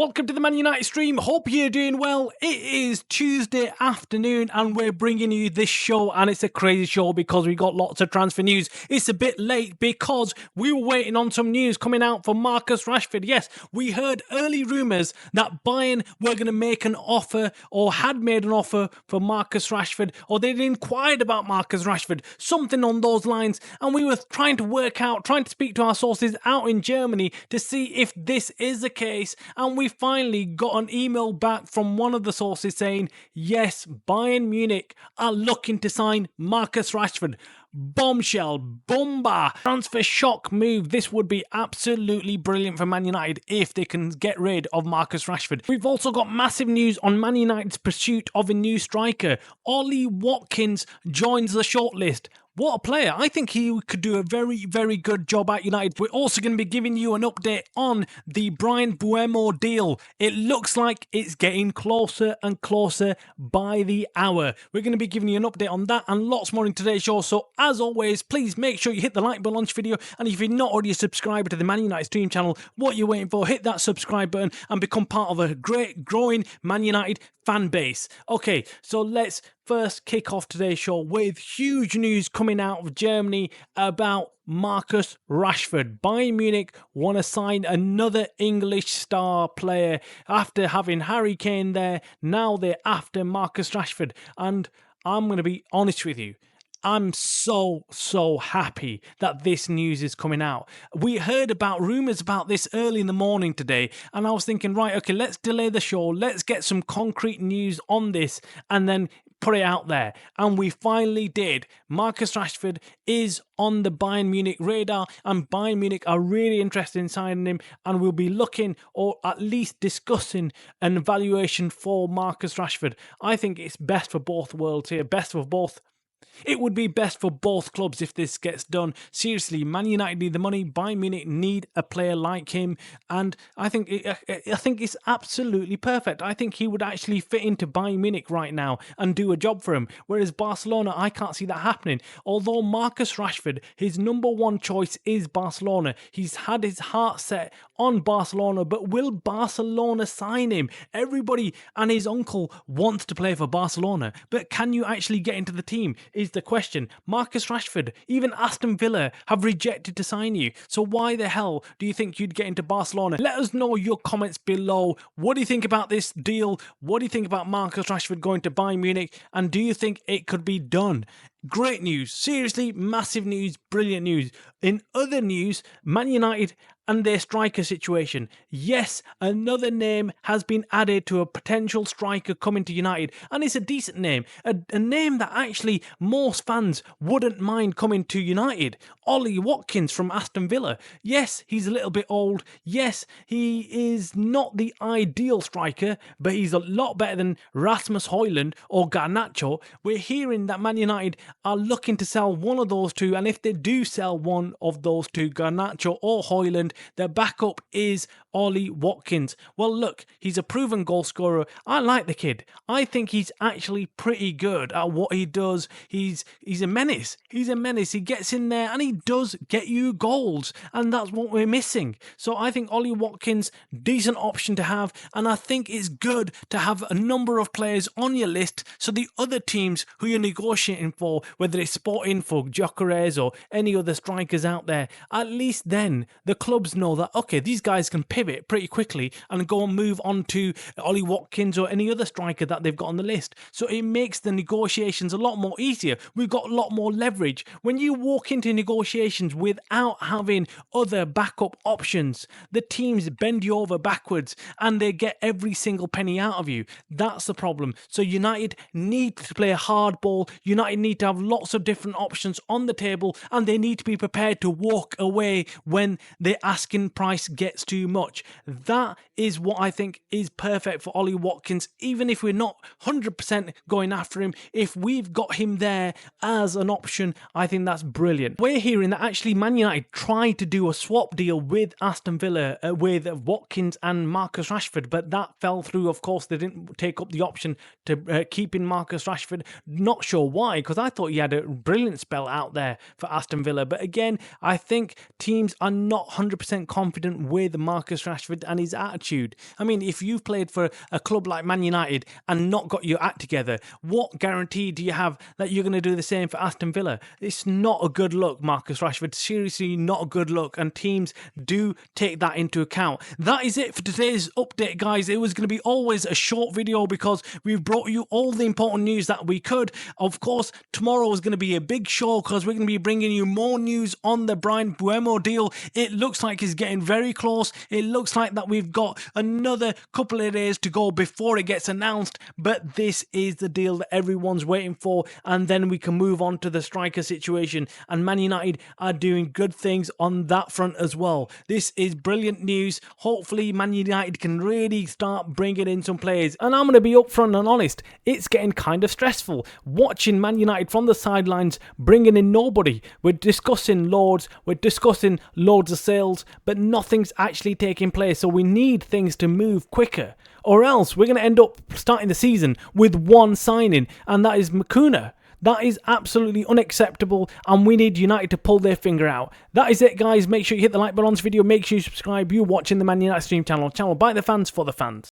Welcome to the Man United stream. Hope you're doing well. It is Tuesday afternoon and we're bringing you this show, and it's a crazy show because we got lots of transfer news. It's a bit late because we were waiting on some news coming out for Marcus Rashford. Yes, we heard early rumours that Bayern were going to make an offer or had made an offer for Marcus Rashford, or they'd inquired about Marcus Rashford, something on those lines, and we were trying to speak to our sources out in Germany to see if this is the case, and we finally got an email back from one of the sources saying, yes, Bayern Munich are looking to sign Marcus Rashford. Bombshell, Bomba, transfer shock move. This would be absolutely brilliant for Man United if they can get rid of Marcus Rashford. We've also got massive news on Man United's pursuit of a new striker. Ollie Watkins joins the shortlist. What a player. I think he could do a very, very good job at United. We're also going to be giving you an update on the Bryan Mbeumo deal. It looks like it's getting closer and closer by the hour. We're going to be giving you an update on that and lots more in today's show. So as always, please make sure you hit the like button on this video. And if you're not already a subscriber to the Man United stream channel, what you're waiting for, hit that subscribe button and become part of a great growing Man United fan base. Okay, so let's first kick off today's show with huge news coming out of Germany about Marcus Rashford. Bayern Munich want to sign another English star player after having Harry Kane there. Now they're after Marcus Rashford, and I'm going to be honest with you. I'm so happy that this news is coming out. We heard about rumours about this early in the morning today, and I was thinking, right, okay, let's delay the show. Let's get some concrete news on this and then put it out there. And we finally did. Marcus Rashford is on the Bayern Munich radar, and Bayern Munich are really interested in signing him, and we'll be looking or at least discussing an evaluation for Marcus Rashford. I think it's best for both worlds here, best for both. It would be best for both clubs if this gets done. Seriously, Man United need the money. Bayern Munich need a player like him, and I think it's absolutely perfect. I think he would actually fit into Bayern Munich right now and do a job for him. Whereas Barcelona, I can't see that happening. Although Marcus Rashford, his number one choice is Barcelona. He's had his heart set on Barcelona, but will Barcelona sign him? Everybody and his uncle wants to play for Barcelona, but can you actually get into the team? Is the question. Marcus Rashford, even Aston Villa have rejected to sign you. So why the hell do you think you'd get into Barcelona? Let us know your comments below. What do you think about this deal? What do you think about Marcus Rashford going to Bayern Munich? And do you think it could be done? Great news. Seriously, massive news, brilliant news. In other news, Man United and their striker situation. Yes, another name has been added to a potential striker coming to United, and it's a decent name, a name that actually most fans wouldn't mind coming to United. Ollie Watkins from Aston Villa. Yes, he's a little bit old. Yes, he is not the ideal striker, but he's a lot better than Rasmus Højlund or Garnacho. We're hearing that Man United are looking to sell one of those two, and if they do sell one of those two, Garnacho or Højlund, their backup is Ollie Watkins. Well, look, he's a proven goal scorer. I like the kid. I think he's actually pretty good at what he does. He's a menace. He's a menace. He gets in there and he does get you goals, and that's what we're missing. So I think Ollie Watkins, decent option to have, and I think it's good to have a number of players on your list so the other teams who you're negotiating for, whether it's Sporting for Gyökeres or any other strikers out there, at least then the clubs know that, okay, these guys can pivot pretty quickly and go and move on to Ollie Watkins or any other striker that they've got on the list. So it makes the negotiations a lot more easier. We've got a lot more leverage. When you walk into negotiations without having other backup options, the teams bend you over backwards and they get every single penny out of you. That's the problem. So United need to play a hard ball. United need to have lots of different options on the table, and they need to be prepared to walk away when the asking price gets too much. That is what I think is perfect for Ollie Watkins. Even if we're not 100% going after him, if we've got him there as an option, I think that's brilliant. We're hearing that actually Man United tried to do a swap deal with Aston Villa with Watkins and Marcus Rashford, but that fell through. Of course, they didn't take up the option to keep in Marcus Rashford. Not sure why, because I thought he had a brilliant spell out there for Aston Villa. But again, I think teams are not 100% 100% confident with Marcus Rashford and his attitude. I mean, if you've played for a club like Man United and not got your act together, what guarantee do you have that you're going to do the same for Aston Villa? It's not a good look, Marcus Rashford. Seriously, not a good look. And teams do take that into account. That is it for today's update, guys. It was going to be always a short video because we've brought you all the important news that we could. Of course, tomorrow is going to be a big show because we're going to be bringing you more news on the Bryan Mbeumo deal. It looks like it's getting very close. It looks like that we've got another couple of days to go before it gets announced, but this is the deal that everyone's waiting for, and then we can move on to the striker situation, and Man United are doing good things on that front as well. This is brilliant news. Hopefully Man United can really start bringing in some players, and I'm going to be upfront and honest, it's getting kind of stressful watching Man United from the sidelines bringing in nobody. We're discussing loads of sales, but nothing's actually taking place, so we need things to move quicker, or else we're going to end up starting the season with one signing, and that is Mukuna. That is absolutely unacceptable, and we need United to pull their finger out. That is it, guys. Make sure you hit the like button on this video. Make sure you subscribe. You're watching the Man United Stream channel by the fans for the fans.